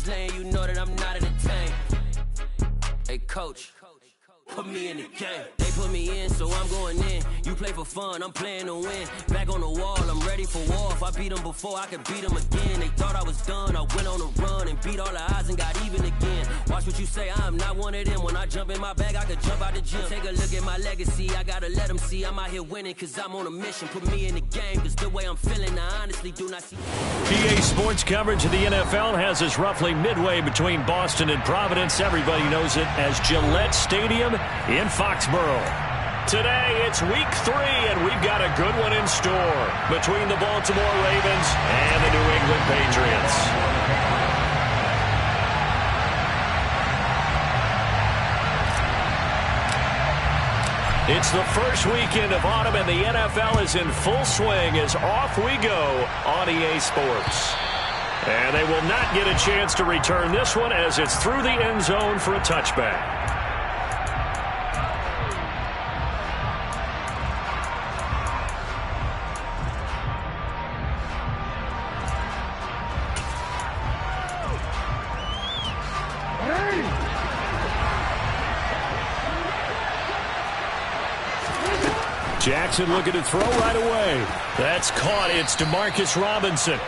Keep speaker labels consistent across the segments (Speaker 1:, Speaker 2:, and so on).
Speaker 1: lane, you know that I'm not entertained. Hey, coach, put me in the game. They put me in, so I'm going in. You play for fun, I'm playing to win. Back on the wall, I'm ready for war. If I beat them before, I could beat them again. They thought I was done, I went on a run and beat all the odds and got even again. Watch what you say, I'm not one of them. When I jump in my bag, I could jump out the gym. Take a look at my legacy, I gotta let them see I'm out here winning, cause I'm on a mission. Put me in the game, cause the way I'm feeling, I honestly do not see.
Speaker 2: PA Sports coverage of the NFL has us roughly midway between Boston and Providence. Everybody knows it as Gillette Stadium in Foxborough. Today, it's week 3, and we've got a good one in store between the Baltimore Ravens and the New England Patriots. It's the first weekend of autumn, and the NFL is in full swing as off we go on EA Sports. And they will not get a chance to return this one as it's through the end zone for a touchback. Jackson looking to throw right away. That's caught. It's Demarcus Robinson.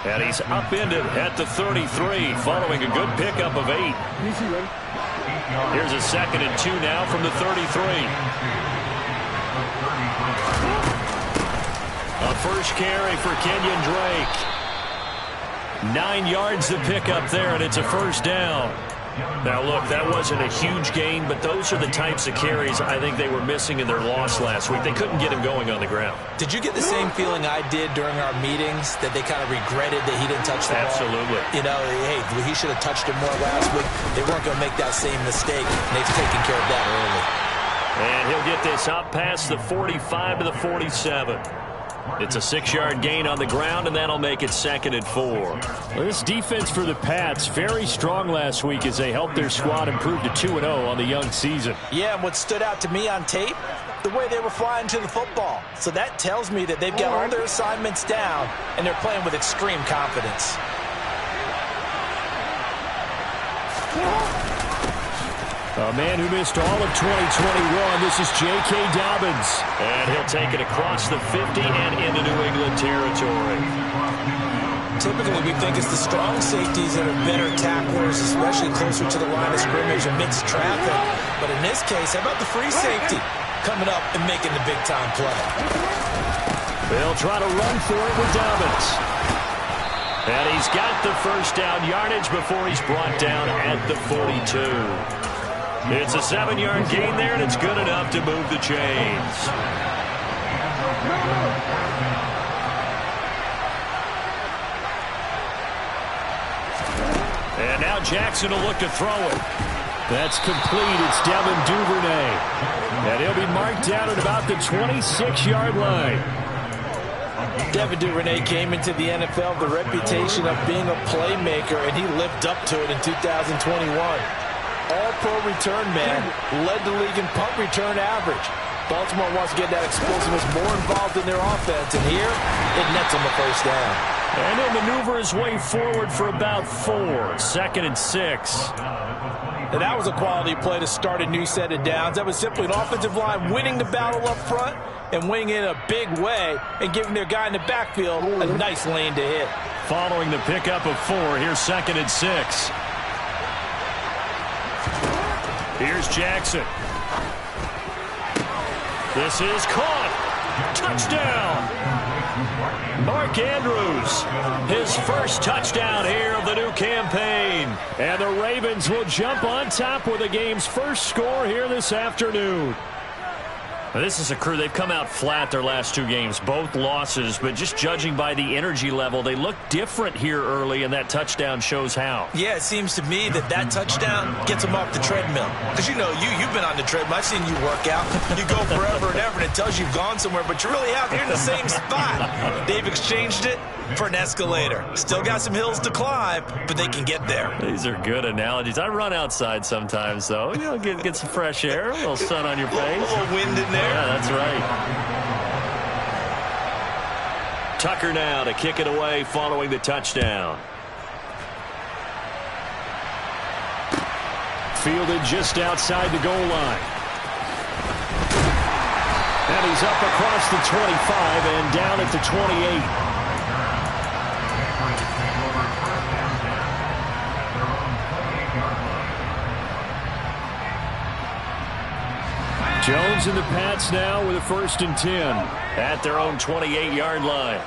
Speaker 2: And he's upended at the 33 following a good pickup of 8. Here's a 2nd and 2 now from the 33. A first carry for Kenyon Drake. 9 yards to pick up there, and it's a first down. Now, look, that wasn't a huge gain, but those are the types of carries I think they were missing in their loss last week. They couldn't get him going on the ground.
Speaker 3: Did you get the same feeling I did during our meetings, that they kind of regretted that he didn't touch the ball?
Speaker 2: Absolutely.
Speaker 3: You know, hey, he should have touched it more last week. They weren't going to make that same mistake, and they've taken care of that early.
Speaker 2: And he'll get this up past the 45 to the 47. It's a 6-yard gain on the ground, and that'll make it 2nd and 4.
Speaker 4: Well, this defense for the Pats, very strong last week as they helped their squad improve to 2-0 on the young season.
Speaker 3: Yeah, and what stood out to me on tape, the way they were flying to the football. So that tells me that they've got all their assignments down, and they're playing with extreme confidence.
Speaker 4: A man who missed all of 2021, this is J.K. Dobbins.
Speaker 2: And he'll take it across the 50 and into New England territory.
Speaker 3: Typically, we think it's the strong safeties that are better tacklers, especially closer to the line of scrimmage amidst traffic. But in this case, how about the free safety coming up and making the big-time play?
Speaker 2: They'll try to run for it with Dobbins. And he's got the first down yardage before he's brought down at the 42. It's a 7-yard gain there, and it's good enough to move the chains. And now Jackson will look to throw it.
Speaker 4: That's complete. It's Devin Duvernay. And he'll be marked down at about the 26-yard line.
Speaker 3: Devin Duvernay came into the NFL with the reputation of being a playmaker, and he lived up to it in 2021. All-pro return man, led the league in punt return average. Baltimore wants to get that explosiveness more involved in their offense, and here it nets him a first down.
Speaker 2: And he'll maneuver his way forward for about 4, 2nd and 6.
Speaker 3: And that was a quality play to start a new set of downs. That was simply an offensive line winning the battle up front and winning in a big way and giving their guy in the backfield a nice lane to hit.
Speaker 2: Following the pickup of 4, here's 2nd and 6. Here's Jackson. This is caught. Touchdown. Mark Andrews, his first touchdown here of the new campaign.
Speaker 4: And the Ravens will jump on top with the game's first score here this afternoon.
Speaker 2: Now, this is a crew. They've come out flat their last 2 games, both losses, but just judging by the energy level, they look different here early, and that touchdown shows how.
Speaker 3: Yeah, it seems to me that touchdown gets them off the treadmill. Because, you know, you've been on the treadmill. I've seen you work out. You go forever and ever, and it tells you you've gone somewhere, but you really have. You're in the same spot. They've exchanged it for an escalator. Still got some hills to climb, but they can get there.
Speaker 2: These are good analogies. I run outside sometimes, though. You know, get some fresh air, a little sun on your face.
Speaker 3: A little wind in there.
Speaker 2: Yeah, that's right. Tucker now to kick it away following the touchdown. Fielded just outside the goal line. And he's up across the 25 and down at the 28. Jones and the Pats now with a 1st and 10 at their own 28-yard line.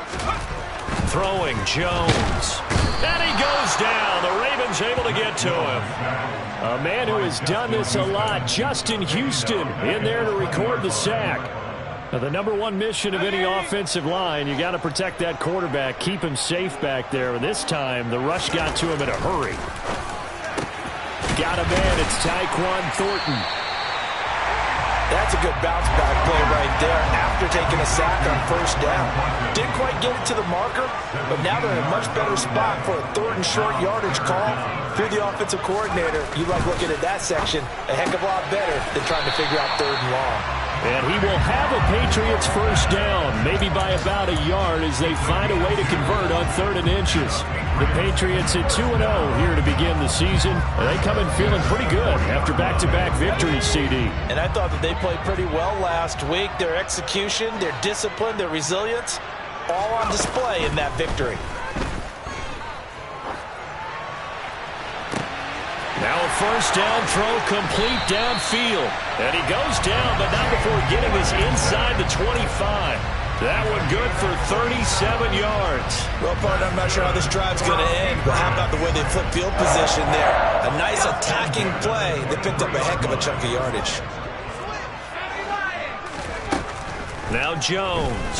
Speaker 2: Throwing Jones. And he goes down. The Ravens able to get to him. A man who has done this a lot, Justin Houston, in there to record the sack. Now, the #1 mission of any offensive line, you got to protect that quarterback, keep him safe back there. And this time, the rush got to him in a hurry. Got a man. It's Tyquan Thornton.
Speaker 3: That's a good bounce-back play right there after taking a sack on 1st down. Didn't quite get it to the marker, but now they're in a much better spot for a 3rd and short yardage call. If you're the offensive coordinator, you like looking at that section a heck of a lot better than trying to figure out 3rd and long.
Speaker 2: And he will have a Patriots 1st down, maybe by about a yard as they find a way to convert on 3rd and inches. The Patriots at 2-0 here to begin the season. They come in feeling pretty good after back-to-back victories, CD.
Speaker 3: And I thought that they played pretty well last week. Their execution, their discipline, their resilience, all on display in that victory.
Speaker 2: Now a 1st down throw complete downfield. And he goes down, but not before getting us inside the 25. That one good for 37 yards.
Speaker 3: Well, partner, I'm not sure how this drive's going to end, but how about the way they flip field position there? A nice attacking play. They picked up a heck of a chunk of yardage.
Speaker 2: Now Jones.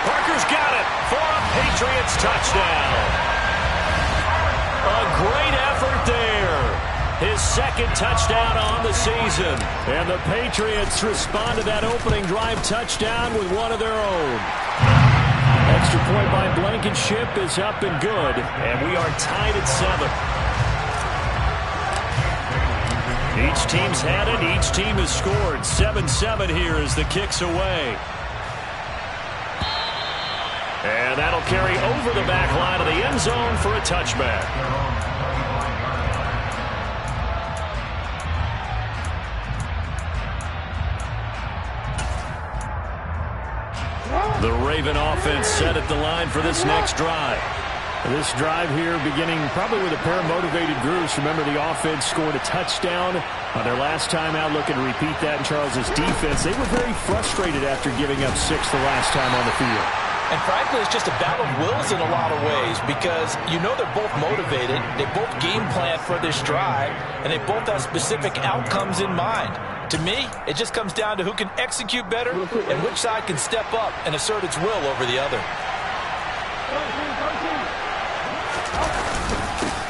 Speaker 2: Parker's got it for a Patriots touchdown. A great effort there. His 2nd touchdown on the season. And the Patriots respond to that opening drive touchdown with one of their own. Extra point by Blankenship is up and good. And we are tied at 7. Each team's had it. Each team has scored. 7-7 here as the kick's away. And that'll carry over the back line of the end zone for a touchback. The Raven offense set at the line for this next drive. This drive here beginning probably with a pair of motivated groups. Remember, the offense scored a touchdown on their last time out. Looking to repeat that in Charles's defense. They were very frustrated after giving up 6 the last time on the field.
Speaker 3: And frankly, it's just a battle of wills in a lot of ways because you know they're both motivated, they both game plan for this drive, and they both have specific outcomes in mind. To me, it just comes down to who can execute better and which side can step up and assert its will over the other.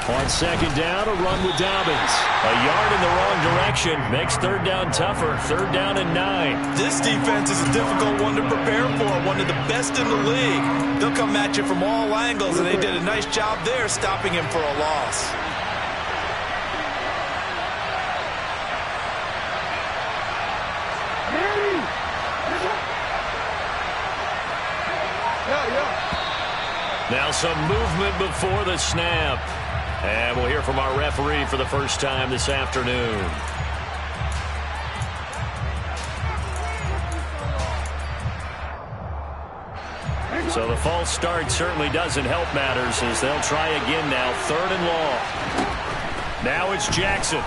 Speaker 2: On 2nd down, a run with Dobbins. A yard in the wrong direction makes 3rd down tougher. 3rd down and 9.
Speaker 3: This defense is a difficult one to prepare for, one of the best in the league. They'll come at you from all angles, and they did a nice job there stopping him for a loss.
Speaker 2: Now some movement before the snap. And we'll hear from our referee for the first time this afternoon. So the false start certainly doesn't help matters as they'll try again now. 3rd and long. Now it's Jackson.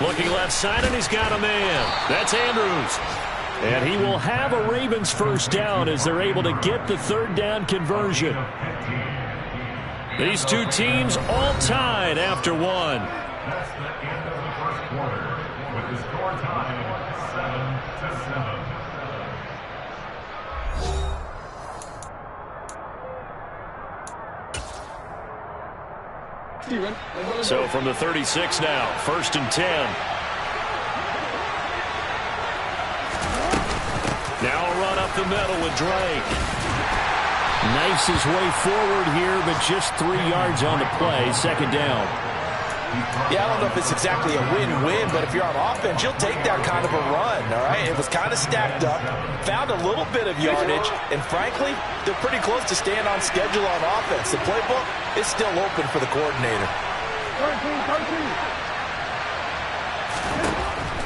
Speaker 2: Looking left side, and he's got a man. That's Andrews. And he will have a Ravens 1st down as they're able to get the 3rd down conversion. These two teams all tied after one.
Speaker 5: That's the end of the 1st quarter with the score tied 7-7.
Speaker 2: So from the 36 now, 1st and 10. Now a run up the middle with Drake. Knifes his way forward here, but just 3 yards on the play. 2nd down.
Speaker 3: Yeah, I don't know if it's exactly a win-win, but if you're on offense, you'll take that kind of a run, all right? It was kind of stacked up, found a little bit of yardage, and frankly, they're pretty close to staying on schedule on offense. The playbook is still open for the coordinator.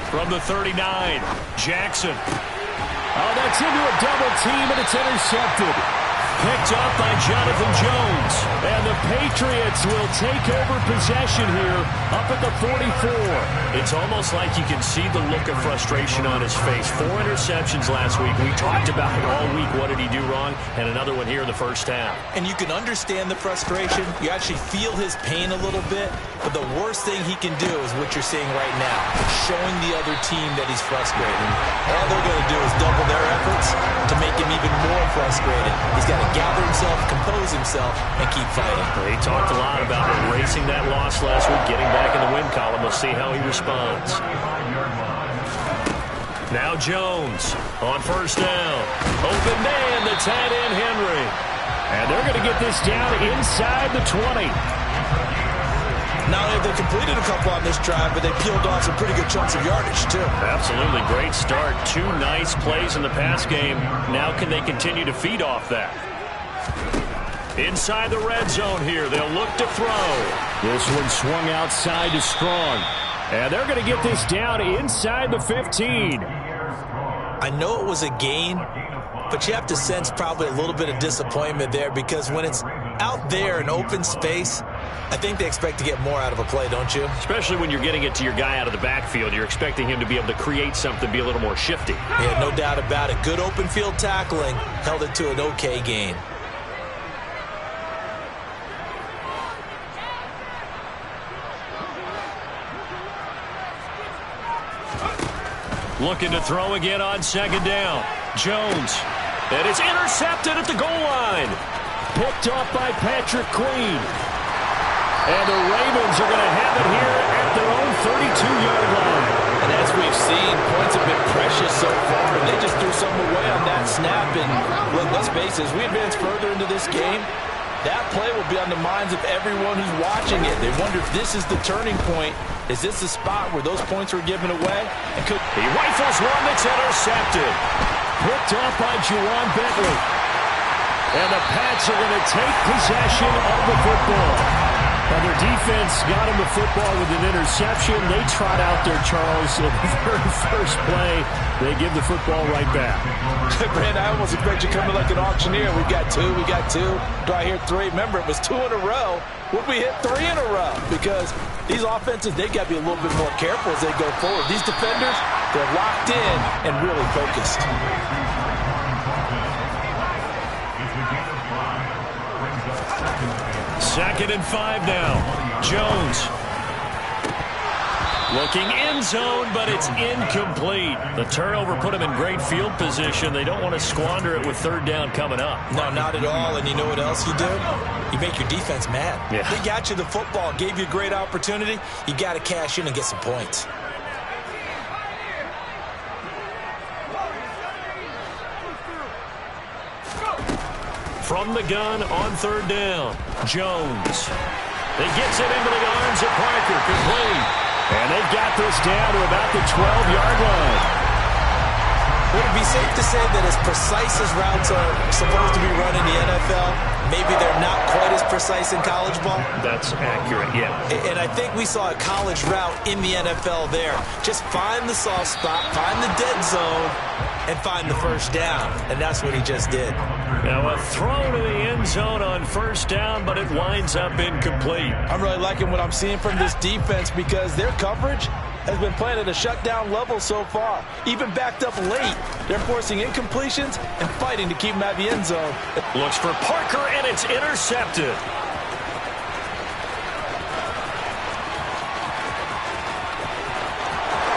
Speaker 2: From the 39, Jackson. Oh, that's into a double team, and it's intercepted. Picked up by Jonathan Jones. And the Patriots will take over possession here up at the 44.
Speaker 4: It's almost like you can see the look of frustration on his face. 4 interceptions last week. We talked about it all week. What did he do wrong? And another one here in the first half.
Speaker 3: And you can understand the frustration. You actually feel his pain a little bit. But the worst thing he can do is what you're seeing right now, showing the other team that he's frustrated. All they're going to do is double their efforts to make him even more frustrated. He's got to gather himself, compose himself, and keep fighting.
Speaker 2: He talked a lot about erasing that loss last week, getting back in the win column. We'll see how he responds. Now Jones on first down. Open man, the tight end Henry. And they're going to get this down inside the 20.
Speaker 3: Not only have they completed a couple on this drive, but they peeled off some pretty good chunks of yardage, too.
Speaker 2: Absolutely great start. 2 nice plays in the pass game. Now can they continue to feed off that? Inside the red zone here. They'll look to throw. This one swung outside to Strong. And they're going to get this down inside the 15.
Speaker 3: I know it was a gain, but you have to sense probably a little bit of disappointment there because when it's out there in open space, I think they expect to get more out of a play, don't you?
Speaker 2: Especially when you're getting it to your guy out of the backfield. You're expecting him to be able to create something, be a little more shifty.
Speaker 3: Yeah, no doubt about it. Good open field tackling held it to an okay gain.
Speaker 2: Looking to throw again on second down. Jones. And it's intercepted at the goal line. Picked off by Patrick Queen. And the Ravens are going to have it here at their own 32-yard line.
Speaker 3: And as we've seen, points have been precious so far, and they just threw some away on that snap. And look, let's face it, as we advance further into this game, that play will be on the minds of everyone who's watching it. They wonder if this is the turning point. Is this the spot where those points were given away? And
Speaker 2: he rifles one that's intercepted. Picked off by Juwan Bentley. And the Pats are going to take possession of the football. And their defense got him the football with an interception. They trot out there, Charles, in the very first play. They give the football right back.
Speaker 3: Brand, I almost expect you coming like an auctioneer. We got 2, we got 2. Do I hear 3? Remember, it was 2 in a row. Would we hit 3 in a row? Because these offenses, they got to be a little bit more careful as they go forward. These defenders, they're locked in and really focused.
Speaker 2: Second and 5 now. Jones. Looking end zone, but it's incomplete. The turnover put them in great field position. They don't want to squander it with third down coming up.
Speaker 3: No, not at all. And you know what else you do? You make your defense mad.
Speaker 2: Yeah.
Speaker 3: They got you the football, gave you a great opportunity. You got to cash in and get some points.
Speaker 2: From the gun on third down, Jones. He gets it into the arms of Parker, complete. And they've got this down to about the 12-yard line.
Speaker 3: Would it be safe to say that as precise as routes are supposed to be run in the NFL, maybe they're not quite as precise in college ball?
Speaker 2: That's accurate, yeah.
Speaker 3: And I think we saw a college route in the NFL there. Just find the soft spot, find the dead zone, and find the first down. And that's what he just did.
Speaker 2: Now a throw to the end zone on first down, but it winds up incomplete.
Speaker 3: I'm really liking what I'm seeing from this defense because their coverage has been playing at a shutdown level so far. Even backed up late, they're forcing incompletions and fighting to keep them out of the end zone.
Speaker 2: Looks for Parker, and it's intercepted.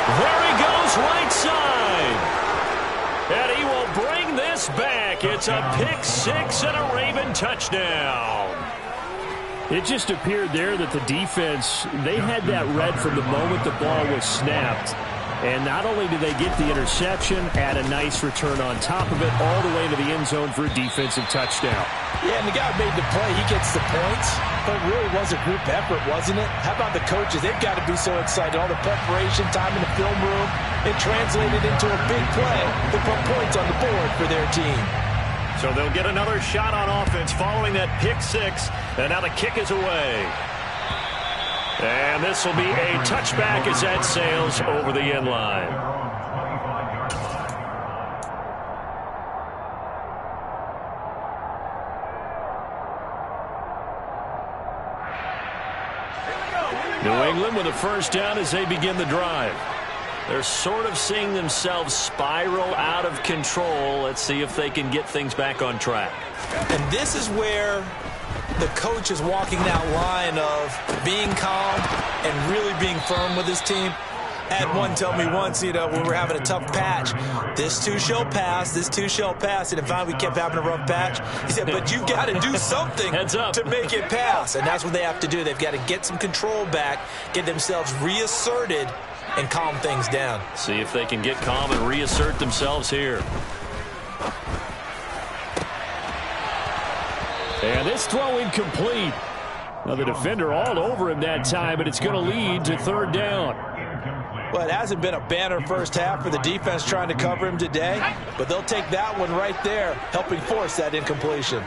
Speaker 2: There he goes, right side. And he will bring this back. It's a pick six and a Raven touchdown. It just appeared there that the defense, they had that read from the moment the ball was snapped. And not only did they get the interception, add a nice return on top of it, all the way into the end zone for a defensive touchdown.
Speaker 3: Yeah, and the guy made the play. He gets the points. But it really was a group effort, wasn't it? How about the coaches? They've got to be so excited. All the preparation, time in the film room, it translated into a big play to put points on the board for their team.
Speaker 2: So they'll get another shot on offense following that pick six. And now the kick is away. And this will be a touchback as that sails over the end line. New England with a first down as they begin the drive. They're sort of seeing themselves spiral out of control. Let's see if they can get things back on track.
Speaker 3: And this is where the coach is walking that line of being calm and really being firm with his team. I had one tell me once, when we were having a tough patch, this too shall pass, this too shall pass. And finally we kept having a rough patch. He said, but you've got to do something to make it pass. And that's what they have to do. They've got to get some control back, get themselves reasserted, and calm things down.
Speaker 2: See if they can get calm and reassert themselves here. And this throw incomplete. Now the defender all over him that time, but it's going to lead to third down.
Speaker 3: Well, it hasn't been a banner first half for the defense trying to cover him today, but they'll take that one right there, helping force that incompletion.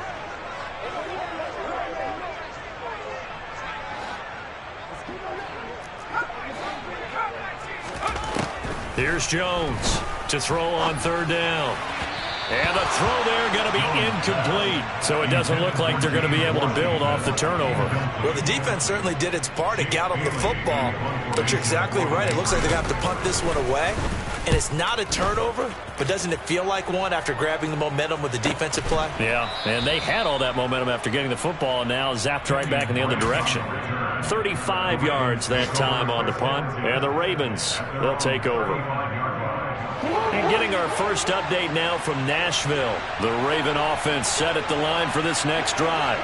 Speaker 2: Here's Jones to throw on third down. And the throw there going to be incomplete. So it doesn't look like they're going to be able to build off the turnover.
Speaker 3: Well, the defense certainly did its part to get them the football. But you're exactly right. It looks like they're going to have to punt this one away. And it's not a turnover, but doesn't it feel like one after grabbing the momentum with the defensive play?
Speaker 2: Yeah, and they had all that momentum after getting the football, and now zapped right back in the other direction. 35 yards that time on the punt. And the Ravens, they'll take over. And getting our first update now from Nashville. The Raven offense set at the line for this next drive.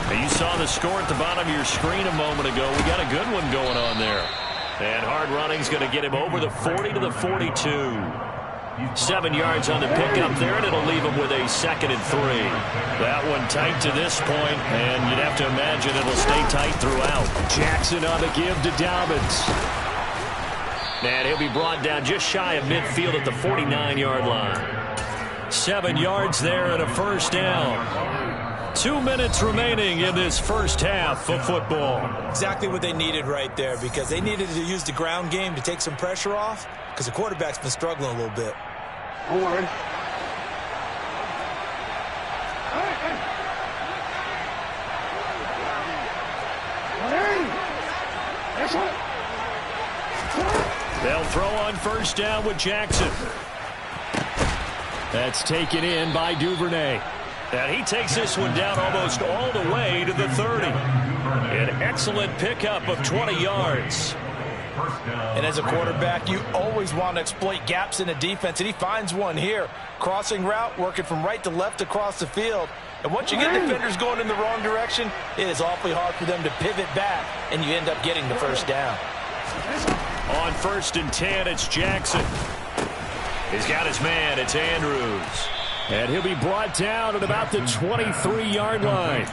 Speaker 2: Now you saw the score at the bottom of your screen a moment ago. We got a good one going on there. And hard running's going to get him over the 40 to the 42. 7 yards on the pickup there, and it'll leave him with a 2nd and 3. That one tight to this point, and you'd have to imagine it'll stay tight throughout. Jackson on the give to Dobbins. And he'll be brought down just shy of midfield at the 49-yard line. 7 yards there and a first down. 2 minutes remaining in this first half of football.
Speaker 3: Exactly what they needed right there, because they needed to use the ground game to take some pressure off, because the quarterback's been struggling a little bit.
Speaker 6: Forward.
Speaker 2: They'll throw on first down with Jackson. That's taken in by Duvernay. And he takes this one down almost all the way to the 30. An excellent pickup of 20 yards.
Speaker 3: And as a quarterback, you always want to exploit gaps in the defense, and he finds one here. Crossing route, working from right to left across the field. And once you get defenders going in the wrong direction, it is awfully hard for them to pivot back, and you end up getting the first down.
Speaker 2: On 1st and 10, it's Jackson. He's got his man. It's Andrews. And he'll be brought down at about the 23-yard line.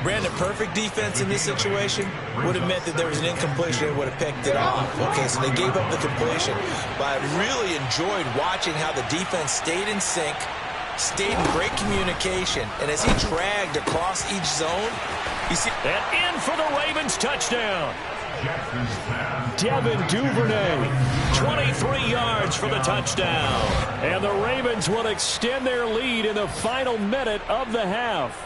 Speaker 3: Brandon, perfect defense in this situation would have meant that there was an incompletion and would have picked it off. Okay, so they gave up the completion. But I really enjoyed watching how the defense stayed in sync, stayed in great communication. And as he dragged across each zone, you see...
Speaker 2: And in for the Ravens touchdown. Devin Duvernay, 23 yards for the touchdown. And the Ravens will extend their lead in the final minute of the half.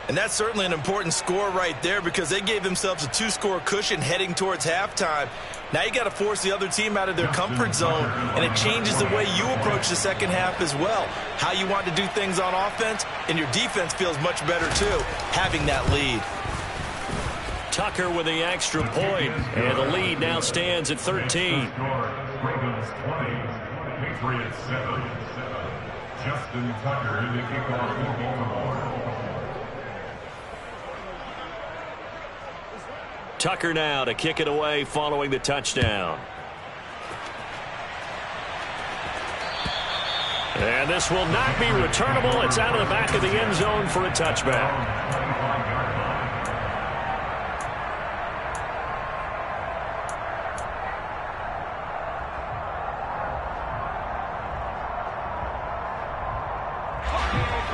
Speaker 3: And that's certainly an important score right there, because they gave themselves a 2-score cushion heading towards halftime. Now you got to force the other team out of their comfort zone, and it changes the way you approach the second half as well. How you want to do things on offense, and your defense feels much better too, having that lead.
Speaker 2: Tucker with the extra point, and the lead now stands at 13.
Speaker 5: Ravens 20, Patriots 7. Justin Tucker in the kickoff for Baltimore.
Speaker 2: Tucker now to kick it away following the touchdown. And this will not be returnable. It's out of the back of the end zone for a touchback.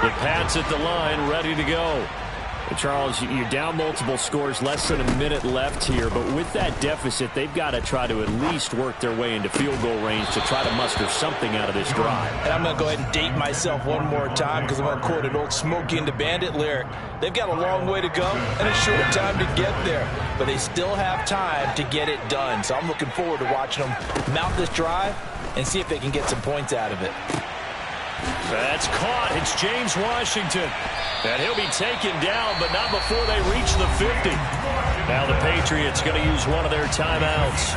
Speaker 2: The Pats at the line, ready to go. Charles, you're down multiple scores, less than a minute left here, but with that deficit, they've got to try to at least work their way into field goal range to try to muster something out of this drive.
Speaker 3: And I'm going to go ahead and date myself one more time because I'm going to quote an old Smokey and the Bandit lyric. They've got a long way to go and a short time to get there, but they still have time to get it done. So I'm looking forward to watching them mount this drive and see if they can get some points out of it.
Speaker 2: That's caught. It's James Washington. And he'll be taken down, but not before they reach the 50. Now the Patriots going to use one of their timeouts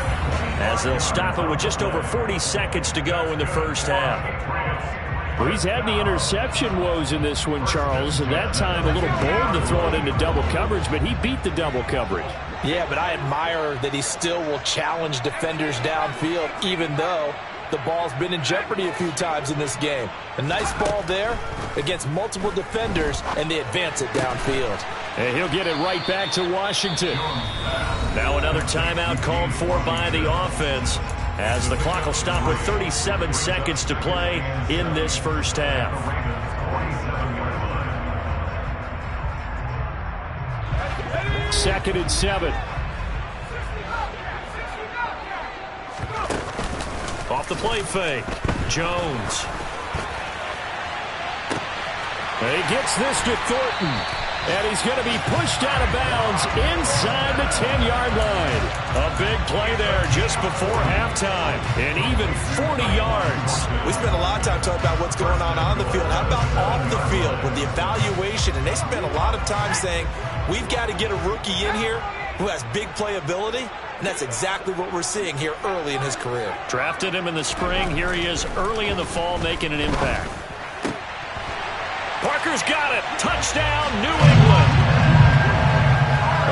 Speaker 2: as they'll stop it with just over 40 seconds to go in the first half.
Speaker 4: Well, he's had the interception woes in this one, Charles, and that time a little bold to throw it into double coverage, but he beat the double coverage.
Speaker 3: Yeah, but I admire that he still will challenge defenders downfield, even though the ball's been in jeopardy a few times in this game. A nice ball there against multiple defenders, and they advance it downfield.
Speaker 2: And he'll get it right back to Washington. Now another timeout called for by the offense as the clock will stop with 37 seconds to play in this first half.
Speaker 4: Second and 7.
Speaker 2: Off the play fake. Jones.
Speaker 4: He gets this to Thornton. And he's going to be pushed out of bounds inside the 10-yard line.
Speaker 2: A big play there just before halftime. And even 40 yards.
Speaker 3: We spent a lot of time talking about what's going on the field. How about off the field with the evaluation? And they spent a lot of time saying, we've got to get a rookie in here who has big playability. And that's exactly what we're seeing here early in his career.
Speaker 2: Drafted him in the spring. Here he is early in the fall making an impact. Parker's got it. Touchdown, New England.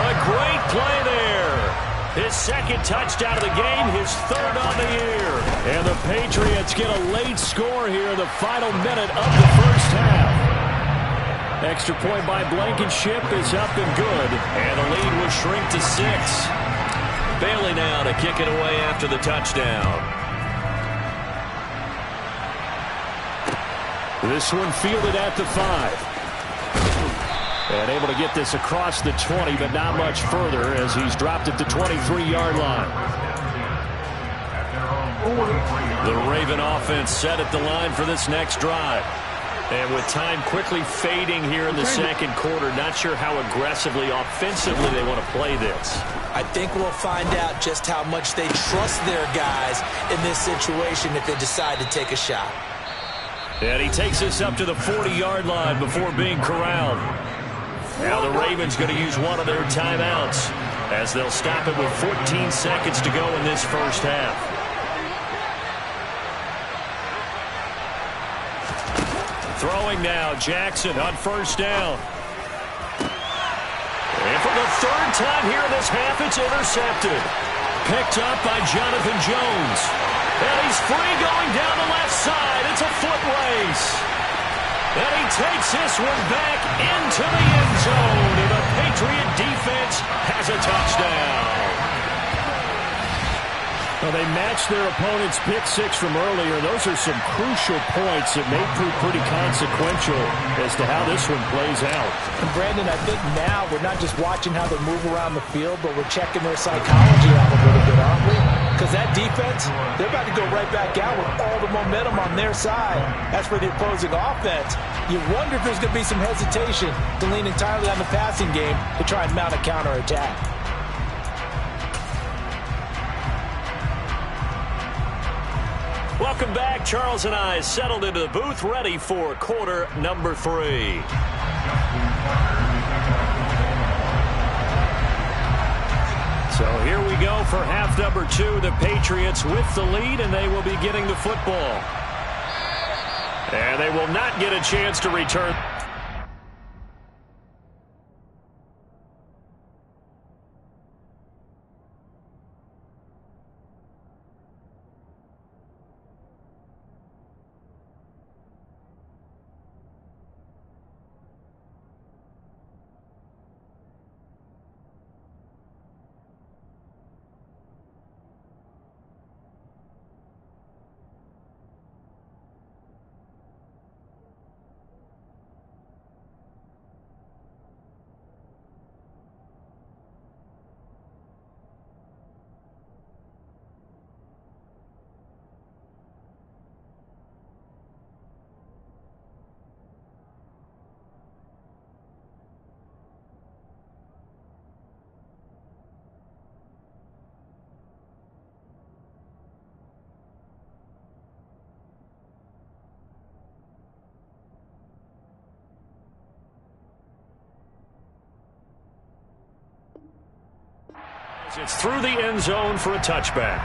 Speaker 2: A great play there. His second touchdown of the game, his third on the year.
Speaker 4: And the Patriots get a late score here in the final minute of the first half. Extra point by Blankenship is up and good.
Speaker 2: And the lead will shrink to 6. Bailey now to kick it away after the touchdown.
Speaker 4: This one fielded at the 5. And able to get this across the 20, but not much further as he's dropped at the 23-yard line.
Speaker 2: The Raven offense set at the line for this next drive. And with time quickly fading here in the second quarter, not sure how aggressively, offensively they want to play this.
Speaker 3: I think we'll find out just how much they trust their guys in this situation if they decide to take a shot.
Speaker 2: And he takes this up to the 40-yard line before being corralled. Now the Ravens going to use one of their timeouts as they'll stop it with 14 seconds to go in this first half. Throwing now, Jackson on first down. And for the third time here in this half, it's intercepted. Picked up by Jonathan Jones. And he's free going down the left side. It's a foot race. And he takes this one back into the end zone. And the Patriot defense has a touchdown.
Speaker 4: Well, they matched their opponent's pick 6 from earlier. Those are some crucial points that may prove pretty consequential as to how this one plays out.
Speaker 3: And Brandon, I think now we're not just watching how they move around the field, but we're checking their psychology out a little bit, aren't we? Because that defense, they're about to go right back out with all the momentum on their side. As for the opposing offense, you wonder if there's going to be some hesitation to lean entirely on the passing game to try and mount a counterattack.
Speaker 2: Welcome back. Charles and I settled into the booth, ready for quarter number 3. So here we go for half number 2. The Patriots with the lead, and they will be getting the football. And they will not get a chance to return. It's through the end zone for a touchback.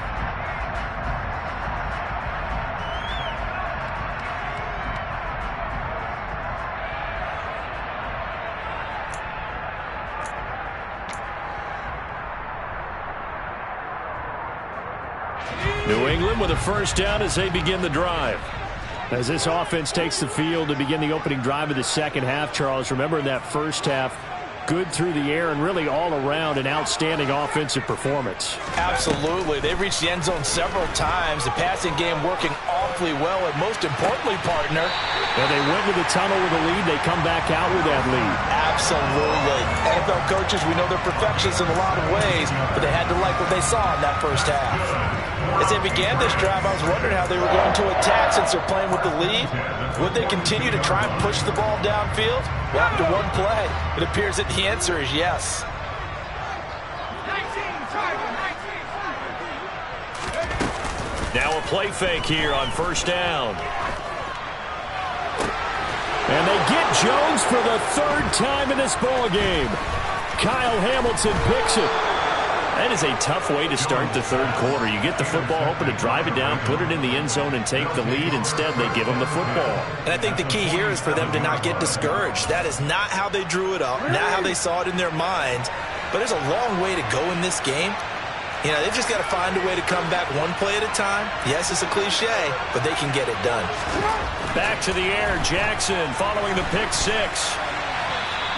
Speaker 2: New England with a first down as they begin the drive. As this offense takes the field to begin the opening drive of the second half, Charles, remember in that first half, good through the air and really all around an outstanding offensive performance.
Speaker 3: Absolutely. They reached the end zone several times. The passing game working awfully well, and most importantly, partner,
Speaker 2: and they went to the tunnel with a lead. They come back out with that lead.
Speaker 3: Absolutely. NFL coaches, we know they're perfectionists in a lot of ways, but they had to like what they saw in that first half. As they began this drive, I was wondering how they were going to attack since they're playing with the lead. Would they continue to try and push the ball downfield? Well, after one play, it appears that the answer is yes.
Speaker 2: Now a play fake here on first down. And they get Jones for the third time in this ball game. Kyle Hamilton picks it. That is a tough way to start the third quarter. You get the football, hoping to drive it down, put it in the end zone, and take the lead. Instead, they give them the football.
Speaker 3: And I think the key here is for them to not get discouraged. That is not how they drew it up, not how they saw it in their minds. But there's a long way to go in this game. You know, they've just got to find a way to come back one play at a time. Yes, it's a cliche, but they can get it done.
Speaker 2: Back to the air, Jackson following the pick six.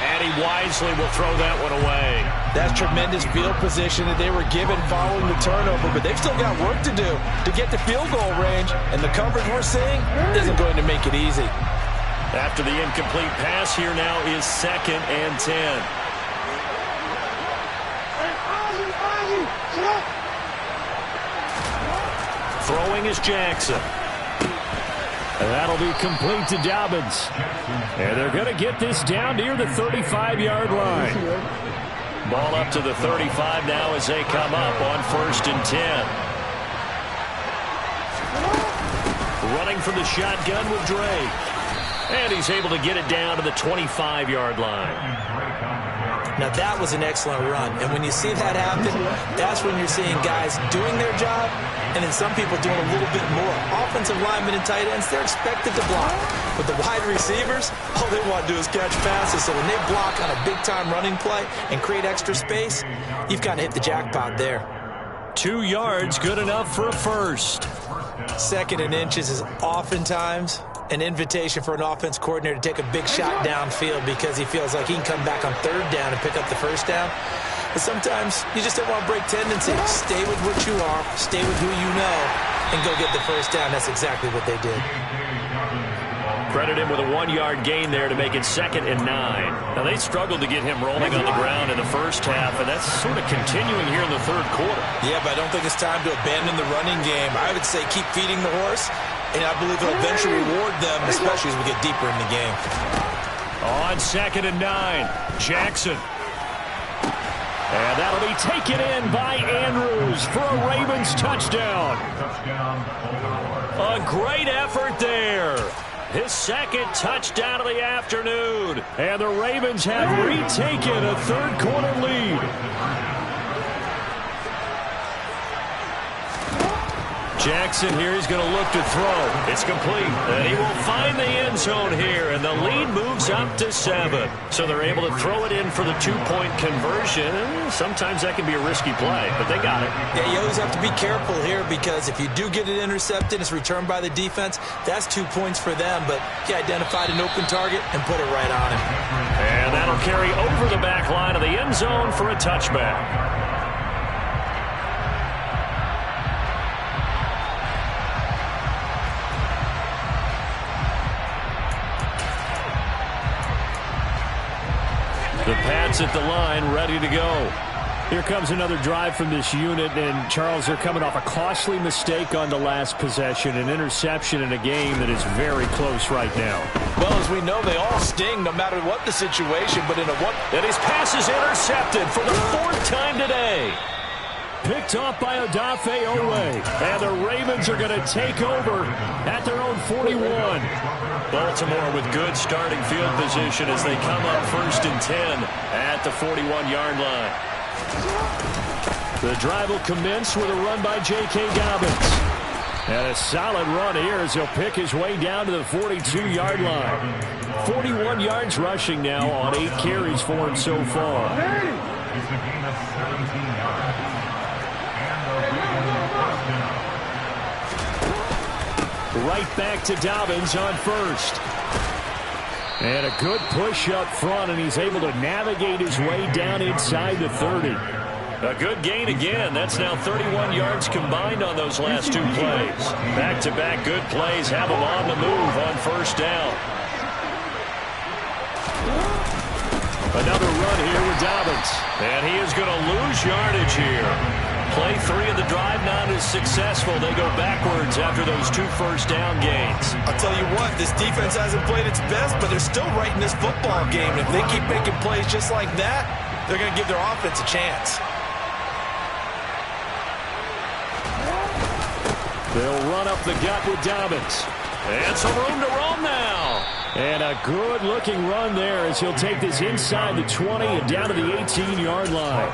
Speaker 2: And he wisely will throw that one away.
Speaker 3: That's tremendous field position that they were given following the turnover, but they've still got work to do to get to field goal range, and the coverage we're seeing isn't going to make it easy.
Speaker 2: After the incomplete pass, here now is 2nd and 10. Throwing is Jackson. And that'll be complete to Dobbins. And they're going to get this down near the 35-yard line. Ball up to the 35 now as they come up on 1st and 10. Running from the shotgun with Drake. And he's able to get it down to the 25-yard line.
Speaker 3: Now, that was an excellent run. And when you see that happen, that's when you're seeing guys doing their job and then some people doing a little bit more. Offensive linemen and tight ends, they're expected to block. But the wide receivers, all they want to do is catch passes. So when they block on a big-time running play and create extra space, you've kind of hit the jackpot there.
Speaker 2: 2 yards, good enough for a first.
Speaker 3: 2nd and inches is oftentimes an invitation for an offense coordinator to take a big shot downfield because he feels like he can come back on 3rd down and pick up the first down. But sometimes you just don't want to break tendencies. Stay with what you are, stay with who you know, and go get the first down. That's exactly what they did.
Speaker 2: Credit him with a 1-yard gain there to make it 2nd and 9. Now, they struggled to get him rolling on the ground in the first half, and that's sort of continuing here in the third quarter.
Speaker 3: Yeah, but I don't think it's time to abandon the running game. I would say keep feeding the horse, and I believe it'll eventually reward them, especially as we get deeper in the game.
Speaker 2: On 2nd and 9, Jackson. And that'll be taken in by Andrews for a Ravens touchdown. A great effort there. His 2nd touchdown of the afternoon. And the Ravens have retaken a third quarter lead. Jackson here, he's going to look to throw. It's complete. And he will find the end zone here, and the lead moves up to 7. So they're able to throw it in for the 2-point conversion. Sometimes that can be a risky play, but they got it.
Speaker 3: Yeah, you always have to be careful here because if you do get it intercepted, it's returned by the defense. That's 2 points for them, but he identified an open target and put it right on him.
Speaker 2: And that'll carry over the back line of the end zone for a touchback. The Pats at the line, ready to go. Here comes another drive from this unit, and Charles, they're coming off a costly mistake on the last possession, an interception in a game that is very close right now.
Speaker 3: Well, as we know, they all sting no matter what the situation, but in a one...
Speaker 2: And his pass is intercepted for the 4th time today. Picked off by Odafe Owe. And the Ravens are going to take over at their own 41. Baltimore with good starting field position as they come up 1st and 10 at the 41-yard line. The drive will commence with a run by J.K. Dobbins. And a solid run here as he'll pick his way down to the 42-yard line. 41 yards rushing now on 8 carries for him so far.
Speaker 5: It's a gain of 17 yards. And the Ravens first down.
Speaker 2: Right back to Dobbins on first. And a good push up front, and he's able to navigate his way down inside the 30. A good gain again. That's now 31 yards combined on those last 2 plays. Back-to-back good plays have him on the move on first down. Another run here with Dobbins. And he is going to lose yardage here. Play 3 of the drive not as successful. They go backwards after those 2 first-down gains.
Speaker 3: I'll tell you what, this defense hasn't played its best, but they're still right in this football game. If they keep making plays just like that, they're going to give their offense a chance.
Speaker 2: They'll run up the gut with Dobbins. And some room to roam now. And a good-looking run there as he'll take this inside the 20 and down to the 18-yard line.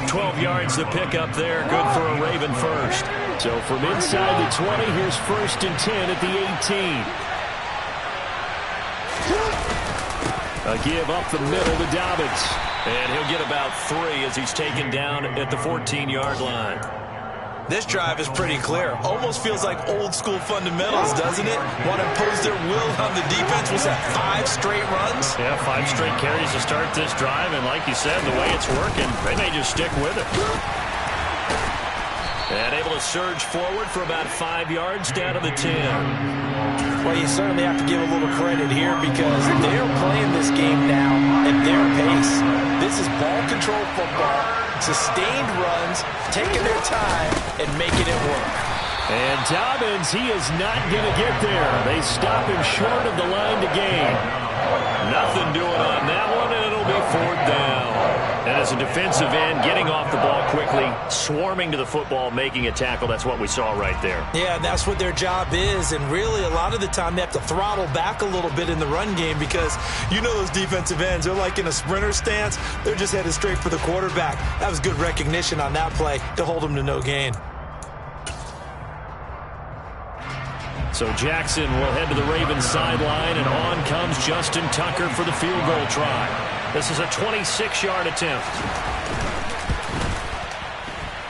Speaker 2: 12 yards to pick up there. Good for a Raven first. So from inside the 20, here's 1st and 10 at the 18. A give up the middle to Dobbins. And he'll get about 3 as he's taken down at the 14-yard line.
Speaker 3: This drive is pretty clear. Almost feels like old-school fundamentals, doesn't it? Want to impose their will on the defense. Was that 5 straight runs?
Speaker 2: Yeah, 5 straight carries to start this drive. And like you said, the way it's working, they may just stick with it. And able to surge forward for about 5 yards down to the 10.
Speaker 3: Well, you certainly have to give a little credit here because they're playing this game now at their pace. This is ball control football, sustained runs, taking their time, and making it work.
Speaker 2: And Dobbins, he is not going to get there. They stop him short of the line to gain. Nothing doing on that one, and it'll be 4th down. And as a defensive end, getting off the ball quickly, swarming to the football, making a tackle, that's what we saw right there.
Speaker 3: Yeah, that's what their job is, and really a lot of the time they have to throttle back a little bit in the run game because you know those defensive ends, they're like in a sprinter stance. They're just headed straight for the quarterback. That was good recognition on that play to hold them to no gain.
Speaker 2: So Jackson will head to the Ravens sideline, and on comes Justin Tucker for the field goal try. This is a 26-yard attempt.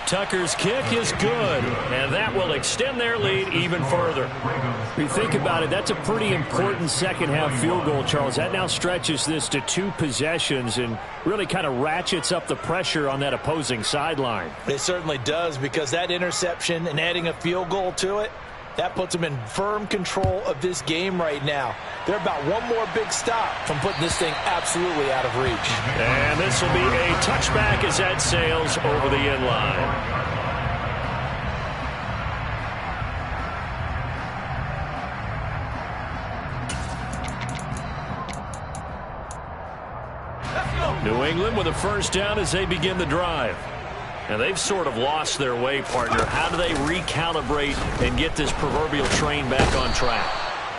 Speaker 2: Tucker's kick is good, and that will extend their lead even further. If you think about it, that's a pretty important second-half field goal, Charles. That now stretches this to 2 possessions and really kind of ratchets up the pressure on that opposing sideline.
Speaker 3: It certainly does because that interception and adding a field goal to it, that puts them in firm control of this game right now. They're about one more big stop from putting this thing absolutely out of reach.
Speaker 2: And this will be a touchback as that sails over the end line. New England with a first down as they begin the drive. And they've sort of lost their way, partner. How do they recalibrate and get this proverbial train back on track?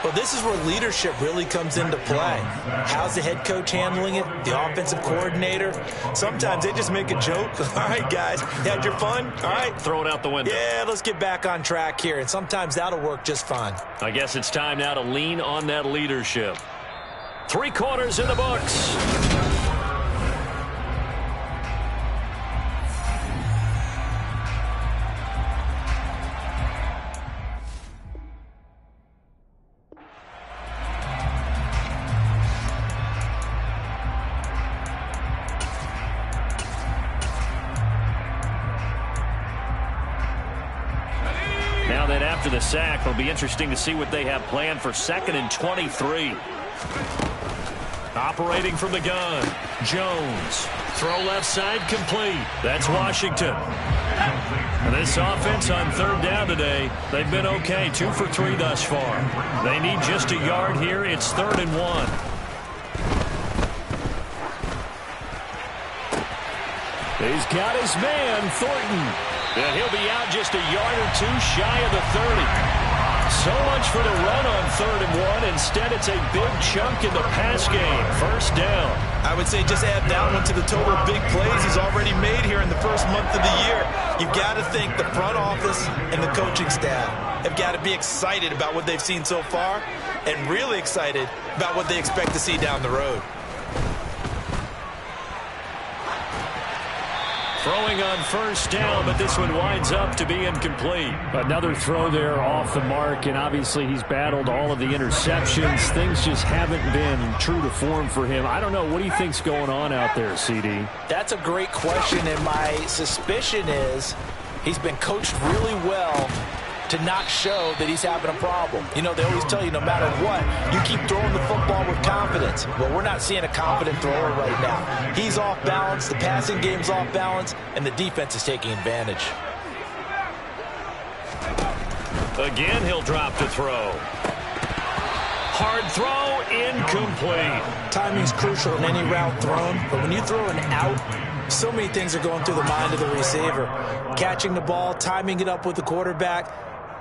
Speaker 3: Well, this is where leadership really comes into play. How's the head coach handling it? The offensive coordinator? Sometimes they just make a joke. All right, guys, you had your fun? All right.
Speaker 2: Throw it out the window.
Speaker 3: Yeah, let's get back on track here. And sometimes that'll work just fine.
Speaker 2: I guess it's time now to lean on that leadership. 3 quarters in the books. Now then, after the sack, it'll be interesting to see what they have planned for 2nd and 23. Operating from the gun, Jones. Throw left side complete. That's Washington. And this offense on 3rd down today, they've been okay. 2 for 3 thus far. They need just a yard here. It's 3rd and 1. He's got his man, Thornton. And he'll be out just a yard or 2 shy of the 30. So much for the run on 3rd and 1. Instead, it's a big chunk in the pass game. First down.
Speaker 3: I would say just add that one to the total of big plays he's already made here in the first month of the year. You've got to think the front office and the coaching staff have got to be excited about what they've seen so far and really excited about what they expect to see down the road.
Speaker 2: Throwing on first down, but this one winds up to be incomplete. Another throw there off the mark, and obviously he's battled all of the interceptions. Things just haven't been true to form for him. I don't know. What do you think's going on out there, CD?
Speaker 3: That's a great question, and my suspicion is he's been coached really well to not show that he's having a problem. You know, they always tell you no matter what, you keep throwing the football with confidence. Well, we're not seeing a confident thrower right now. He's off balance, the passing game's off balance, and the defense is taking advantage.
Speaker 2: Again, he'll drop to throw. Hard throw, incomplete.
Speaker 3: Timing's crucial in any route thrown, but when you throw an out, so many things are going through the mind of the receiver. Catching the ball, timing it up with the quarterback.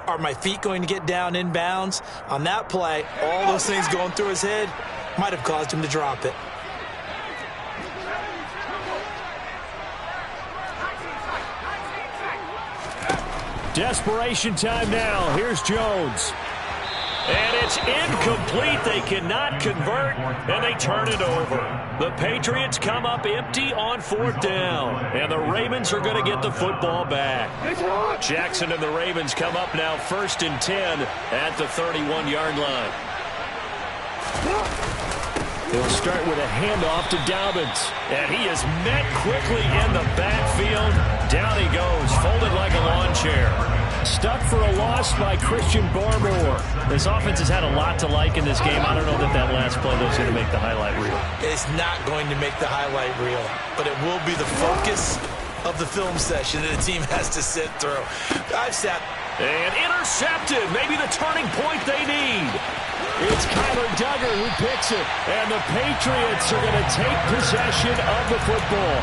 Speaker 3: Are my feet going to get down inbounds? On that play, all those things going through his head might have caused him to drop it.
Speaker 2: Desperation time now. Here's Jones. And it's incomplete. They cannot convert, and they turn it over. The Patriots come up empty on fourth down, and the Ravens are going to get the football back. Jackson and the Ravens come up now 1st and 10 at the 31-yard line. They'll start with a handoff to Dobbins, and he is met quickly in the backfield. Down he goes, folded like a lawn chair. Stuck for a loss by Christian Barmore. This offense has had a lot to like in this game. I don't know that last play is going to make the highlight reel.
Speaker 3: It's not going to make the highlight reel, but it will be the focus of the film session that the team has to sit through.
Speaker 2: And intercepted. Maybe the turning point they need. It's Kyler Duggar who picks it. And the Patriots are going to take possession of the football.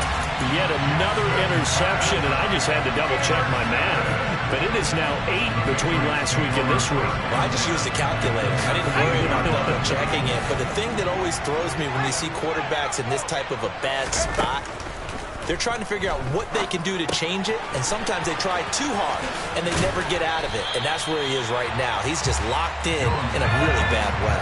Speaker 2: Yet another interception, and I just had to double-check my math. But it is now 8 between last week and this week.
Speaker 3: Well, I just used a calculator. I didn't worry about double-checking it. But the thing that always throws me when you see quarterbacks in this type of a bad spot, they're trying to figure out what they can do to change it, and sometimes they try too hard, and they never get out of it. And that's where he is right now. He's just locked in a really bad way.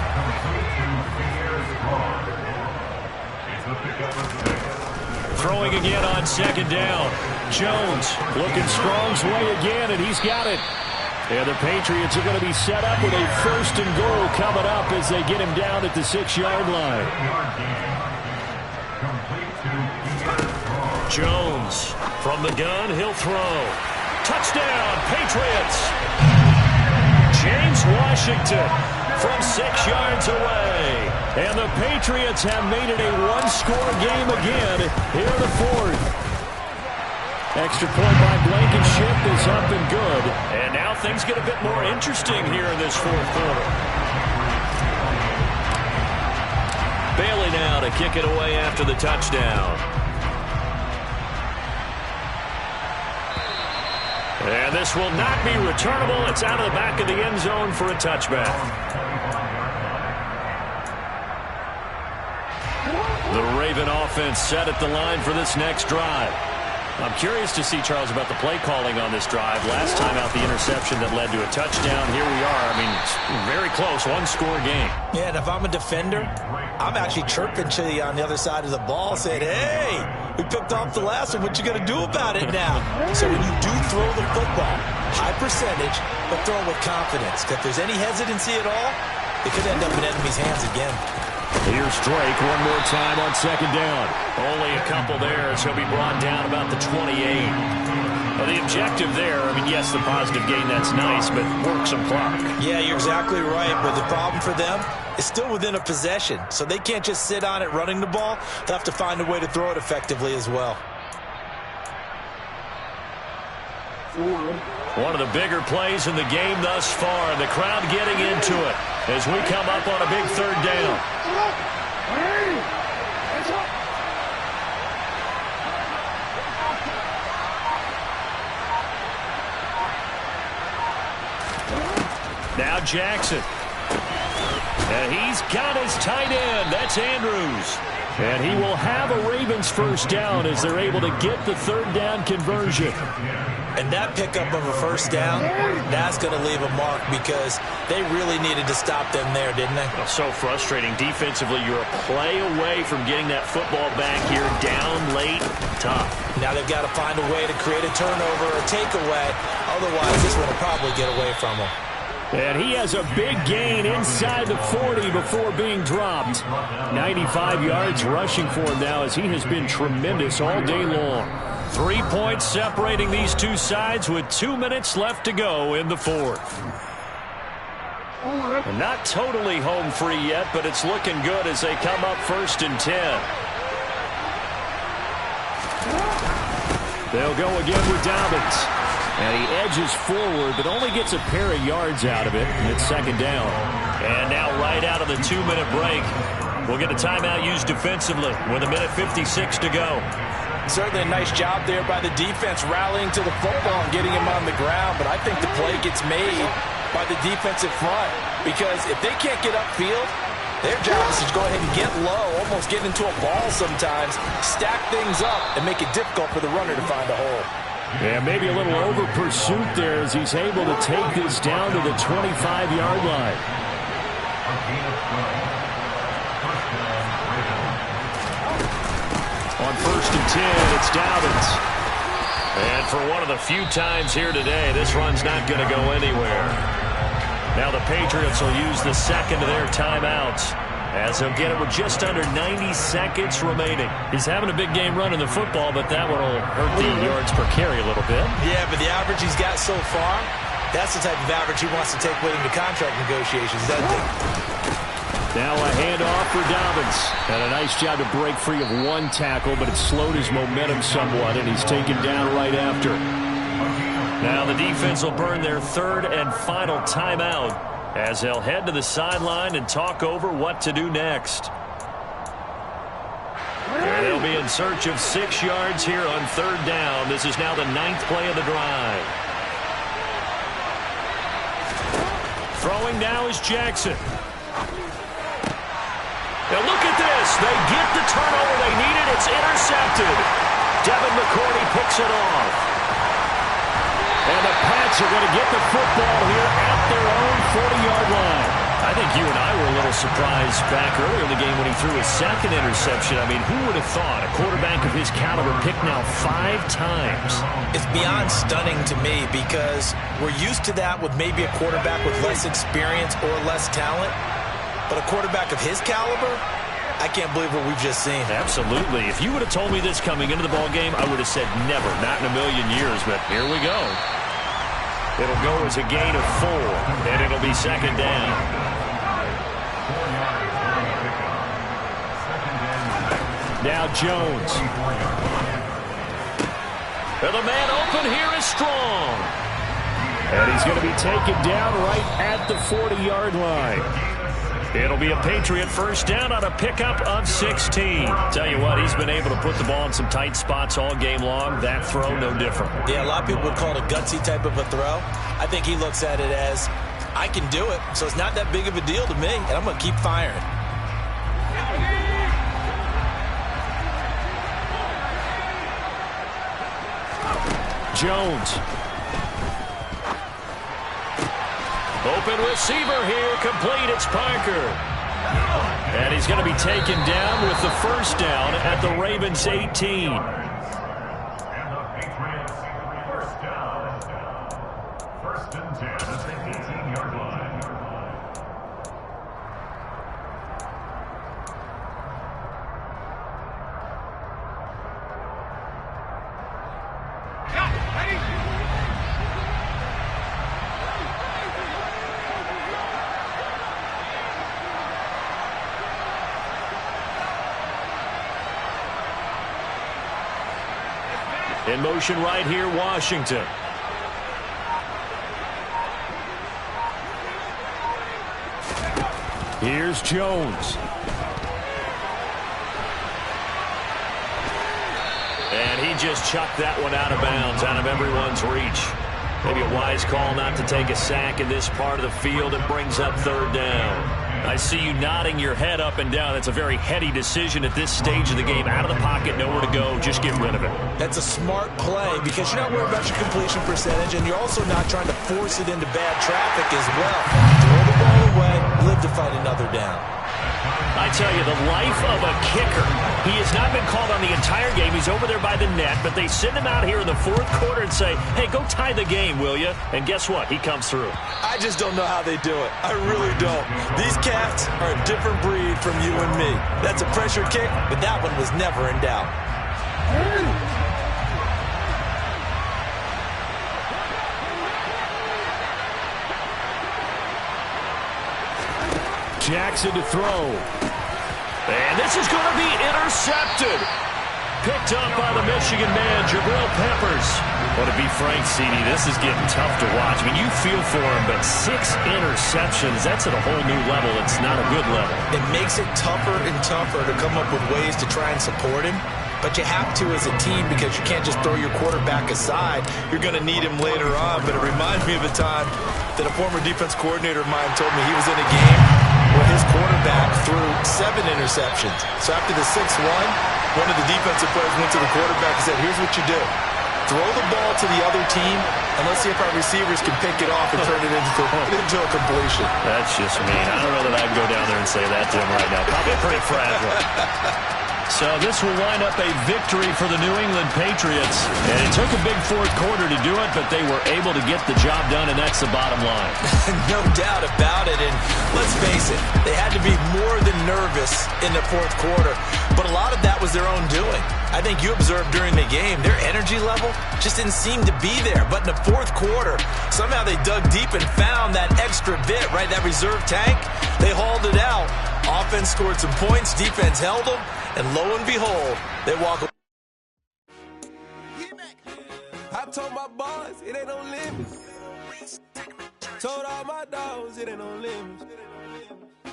Speaker 2: Throwing again on 2nd down. Jones looking Strong's way again, and he's got it. And the Patriots are going to be set up with a 1st and goal coming up as they get him down at the 6-yard line. Jones from the gun, he'll throw. Touchdown, Patriots! James Washington from 6 yards away. And the Patriots have made it a one-score game again here in the 4th. Extra point by Blankenship is up and good. And now things get a bit more interesting here in this 4th quarter. Bailey now to kick it away after the touchdown. And this will not be returnable. It's out of the back of the end zone for a touchback. The Raven offense set at the line for this next drive. I'm curious to see, Charles, about the play calling on this drive. Last time out, the interception that led to a touchdown. Here we are. I mean, it's very close, one-score game.
Speaker 3: Yeah, and if I'm a defender, I'm actually chirping to you on the other side of the ball, saying, hey, we picked off the last one. What you going to do about it now? So when you do throw the football, high percentage, but throw it with confidence. If there's any hesitancy at all, it could end up in enemy's hands again.
Speaker 2: Here's Drake one more time on 2nd down. Only a couple there, so he'll be brought down about the 28. Well, the objective there, I mean, yes, the positive gain, that's nice, but work some clock.
Speaker 3: Yeah, you're exactly right, but the problem for them is still within a possession, so they can't just sit on it running the ball. They'll have to find a way to throw it effectively as well.
Speaker 2: One of the bigger plays in the game thus far, and the crowd getting into it as we come up on a big 3rd down. Now Jackson. And he's got his tight end. That's Andrews. And he will have a Ravens first down as they're able to get the third down conversion.
Speaker 3: And that pickup of a first down, that's going to leave a mark because they really needed to stop them there, didn't they?
Speaker 2: Well, so frustrating. Defensively, you're a play away from getting that football back here down late. Tough.
Speaker 3: Now they've got to find a way to create a turnover or takeaway. Otherwise, this one will probably get away from them.
Speaker 2: And he has a big gain inside the 40 before being dropped. 95 yards rushing for him now as he has been tremendous all day long. 3 points separating these two sides with 2 minutes left to go in the fourth. And not totally home free yet, but it's looking good as they come up 1st and 10. They'll go again with Dobbins. And he edges forward, but only gets a pair of yards out of it. And it's 2nd down. And now right out of the 2-minute break, we'll get a timeout used defensively with 1:56 to go.
Speaker 3: Certainly a nice job there by the defense rallying to the football and getting him on the ground. But I think the play gets made by the defensive front because if they can't get upfield, their job is to go ahead and get low, almost get into a ball sometimes, stack things up, and make it difficult for the runner to find a hole.
Speaker 2: Yeah, maybe a little over pursuit there as he's able to take this down to the 25-yard line. On 1st and 10, it's Dobbins. And for one of the few times here today, this run's not going to go anywhere. Now the Patriots will use the second of their timeouts as they'll get it with just under 90 seconds remaining. He's having a big game running the football, but that one will hurt the yards per carry a little bit. Yeah, but the average he's got so far, that's the type of average he wants to take with him to contract negotiations, doesn't he? Now a handoff for Dobbins. And a nice job to break free of one tackle, but it slowed his momentum somewhat, and he's taken down right after. Now the defense will burn their 3rd and final timeout as they'll head to the sideline and talk over what to do next. And they'll be in search of 6 yards here on 3rd down. This is now the 9th play of the drive. Throwing now is Jackson. Now look at this. They get the turnover they needed. It's intercepted. Devin McCourty picks it off. And the Pats are going to get the football here at their own 40-yard line. I think you and I were a little surprised back earlier in the game when he threw his 2nd interception. I mean, who would have thought a quarterback of his caliber picked now 5 times? It's beyond stunning to me because we're used to that with maybe a quarterback with less experience or less talent. But a quarterback of his caliber, I can't believe what we've just seen. Absolutely. If you would have told me this coming into the ballgame, I would have said never, not in a million years. But here we go. It'll go as a gain of 4, and it'll be 2nd down. Now Jones. And the man open here is Strong. And he's going to be taken down right at the 40-yard line. It'll be a Patriot first down on a pickup of 16. Tell you what, he's been able to put the ball in some tight spots all game long. That throw, no different. Yeah, a lot of people would call it a gutsy type of a throw. I think he looks at it as, I can do it, so it's not that big of a deal to me, and I'm going to keep firing. Jones. Open receiver here, complete, it's Parker. And he's going to be taken down with the first down at the Ravens 18.
Speaker 5: And the Patriots first down. 1st and 10 at the 18-yard line.
Speaker 2: In motion right here, Washington. Here's Jones. And he just chucked that one out of bounds, out of everyone's reach. Maybe a wise call not to take a sack in this part of the field. It brings up 3rd down. I see you nodding your head up and down. That's a very heady decision at this stage of the game. Out of the pocket, nowhere to go, just get rid of it.
Speaker 3: That's a smart play because you're not worried about your completion percentage, and you're also not trying to force it into bad traffic as well. Throw the ball away, live to fight another down.
Speaker 2: I tell you, the life of a kicker. He has not been called on the entire game. He's over there by the net, but they send him out here in the fourth quarter and say, hey, go tie the game, will you? And guess what? He comes through.
Speaker 3: I just don't know how they do it. I really don't. These cats are a different breed from you and me. That's a pressure kick, but that one was never in doubt.
Speaker 2: Jackson to throw. And this is going to be intercepted. Picked up by the Michigan man, Jabril Peppers. Well, to be frank, CD, this is getting tough to watch. I mean, you feel for him, but 6 interceptions, that's at a whole new level. It's not a good level.
Speaker 3: It makes it tougher and tougher to come up with ways to try and support him. But you have to as a team because you can't just throw your quarterback aside. You're going to need him later on. But it reminds me of a time that a former defense coordinator of mine told me he was in a game where his quarterback threw 7 interceptions. So after the 6th one of the defensive players went to the quarterback and said, here's what you do. Throw the ball to the other team, and let's see if our receivers can pick it off and turn it into a completion.
Speaker 2: That's just mean. I don't know that I'd go down there and say that to him right now. Probably pretty fragile. So this will wind up a victory for the New England Patriots. And it took a big fourth quarter to do it, but they were able to get the job done, and that's the bottom line.
Speaker 3: No doubt about it. And let's face it, they had to be more than nervous in the fourth quarter. But a lot of that was their own doing. I think you observed during the game, their energy level just didn't seem to be there. But in the fourth quarter, somehow they dug deep and found that extra bit, right, that reserve tank. They hauled it out. Offense scored some points, defense held them, and lo and behold, they walk away.
Speaker 6: I told my boys, it ain't no limits. Told all my dogs, it ain't no limits.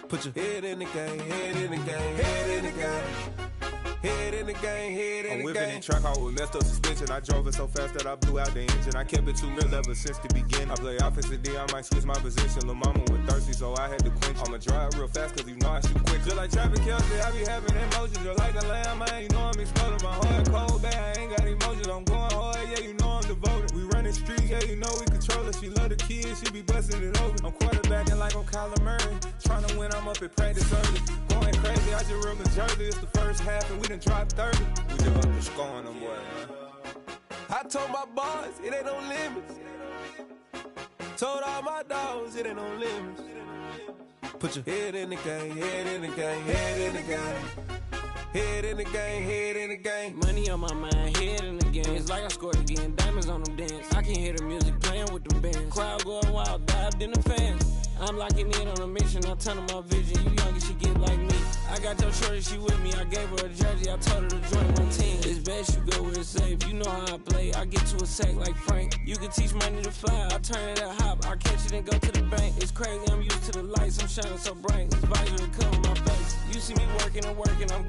Speaker 6: Put your head in the game, head in the game, head in the game. Head in the game, head in the game. I'm whipping in track out with messed up suspension. I drove it so fast that I blew out the engine. I kept it too real ever since the beginning. I play offensive D, I might switch my position. Lil' mama was thirsty, so I had to quench. I'ma drive real fast, cause you know I shoot quick. Just like Travis Kelce, I be having emotions. Just like the lamb, man, you know I'm exploding. My heart cold, bad, I ain't got emotions. I'm going hard, yeah, you know I'm devoted. We running streets, yeah, you know we control it. She love the kids, she be busting it over. I'm quarterbacking like I'm Kyler Murray. Trying to win, I'm up at practice early. Going crazy, I just real the jersey. It's the first half, and we done dropped 30. We just up to scoring them, boy, man. I told my boys, it ain't no limits. Told all my dogs, it ain't no limits. Put your head in the game, head in the game, head in the game. Head in the game, head in the game.
Speaker 7: Money on my mind, head in the game. It's like I scored again, diamonds on them dance. I can hear the music playing with them bands. Crowd going wild, dived in the fans. I'm locking in on a mission, I'm turning my vision. You young and she get like me. I got your shorty, she with me. I gave her a jersey, I told her to join my team. It's best you go where it's safe. You know how I play. I get to a sack like Frank. You can teach money to fly. I turn it at hop. I catch it and go to the bank. It's crazy, I'm used to the lights. I'm shining so bright. This visor to cover my face. You see me working and working, I'm